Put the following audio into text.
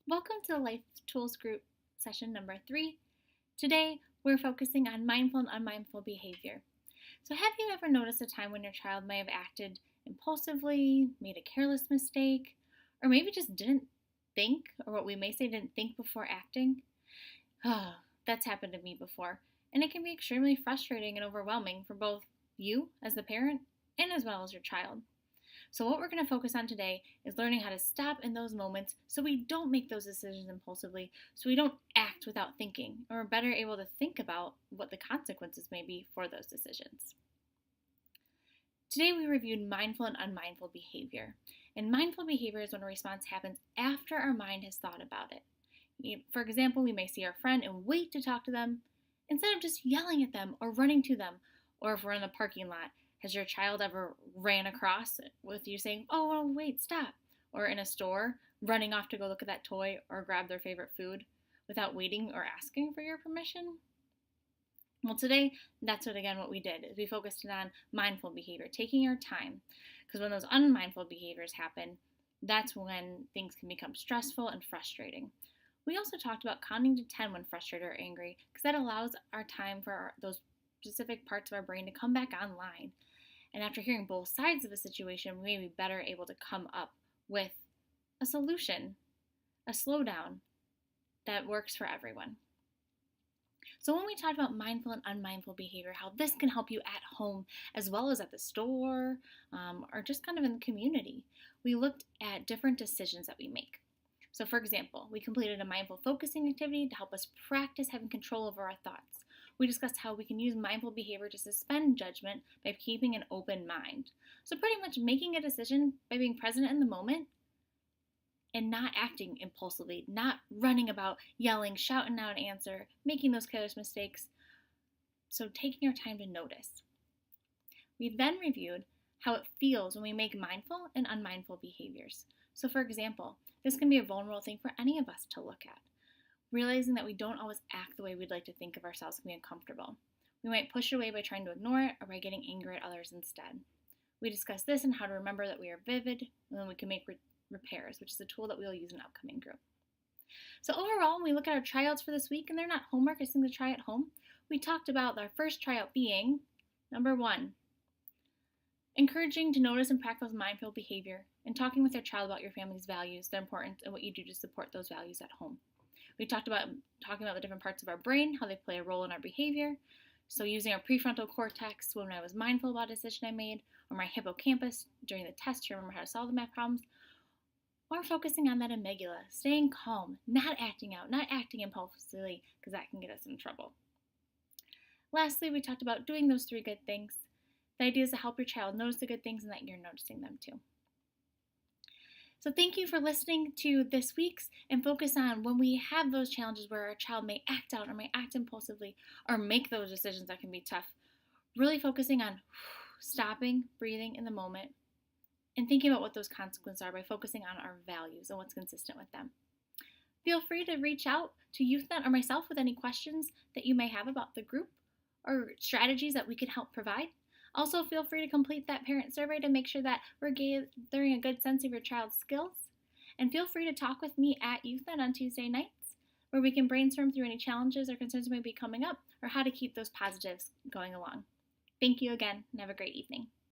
Welcome to the Life Tools Group session number 3. Today, we're focusing on mindful and unmindful behavior. So, have you ever noticed a time when your child may have acted impulsively, made a careless mistake, or maybe just didn't think, or what we may say didn't think before acting? Oh, that's happened to me before, and it can be extremely frustrating and overwhelming for both you as the parent and as well as your child. So, what we're going to focus on today is learning how to stop in those moments so we don't make those decisions impulsively, so we don't act without thinking, or are better able to think about what the consequences may be for those decisions. Today, we reviewed mindful and unmindful behavior. And mindful behavior is when a response happens after our mind has thought about it. For example, we may see our friend and wait to talk to them instead of just yelling at them or running to them, or if we're in the parking lot. Has your child ever ran across with you saying, "Oh, wait, stop," or in a store, running off to go look at that toy or grab their favorite food without waiting or asking for your permission? Well, today, that's what we did, is we focused on mindful behavior, taking our time. Because when those unmindful behaviors happen, that's when things can become stressful and frustrating. We also talked about counting to 10 when frustrated or angry, because that allows our time for those specific parts of our brain to come back online. And after hearing both sides of a situation, we may be better able to come up with a solution, a slowdown that works for everyone. So when we talked about mindful and unmindful behavior, how this can help you at home as well as at the store, or just kind of in the community, we looked at different decisions that we make. So for example, we completed a mindful focusing activity to help us practice having control over our thoughts. We discussed how we can use mindful behavior to suspend judgment by keeping an open mind. So pretty much making a decision by being present in the moment and not acting impulsively, not running about, yelling, shouting out an answer, making those careless mistakes. So taking our time to notice. We then reviewed how it feels when we make mindful and unmindful behaviors. So for example, this can be a vulnerable thing for any of us to look at. Realizing that we don't always act the way we'd like to think of ourselves can be uncomfortable. We might push it away by trying to ignore it or by getting angry at others instead. We discussed this and how to remember that we are vivid and then we can make repairs, which is a tool that we will use in an upcoming group. So overall, when we look at our tryouts for this week, and they're not homework, it's something to try at home, we talked about our first tryout being, number 1, encouraging to notice and practice mindful behavior and talking with your child about your family's values, their importance, and what you do to support those values at home. We talked about talking about the different parts of our brain, how they play a role in our behavior. So using our prefrontal cortex when I was mindful about a decision I made, or my hippocampus during the test to remember how to solve the math problems, or focusing on that amygdala, staying calm, not acting out, not acting impulsively, because that can get us in trouble. Lastly, we talked about doing those 3 good things. The idea is to help your child notice the good things and that you're noticing them too. So thank you for listening to this week's, and focus on when we have those challenges where our child may act out or may act impulsively or make those decisions that can be tough. Really focusing on stopping, breathing in the moment, and thinking about what those consequences are by focusing on our values and what's consistent with them. Feel free to reach out to YouthNet or myself with any questions that you may have about the group or strategies that we can help provide. Also, feel free to complete that parent survey to make sure that we're gathering a good sense of your child's skills. And feel free to talk with me at YouthNet on Tuesday nights, where we can brainstorm through any challenges or concerns that may be coming up, or how to keep those positives going along. Thank you again, and have a great evening.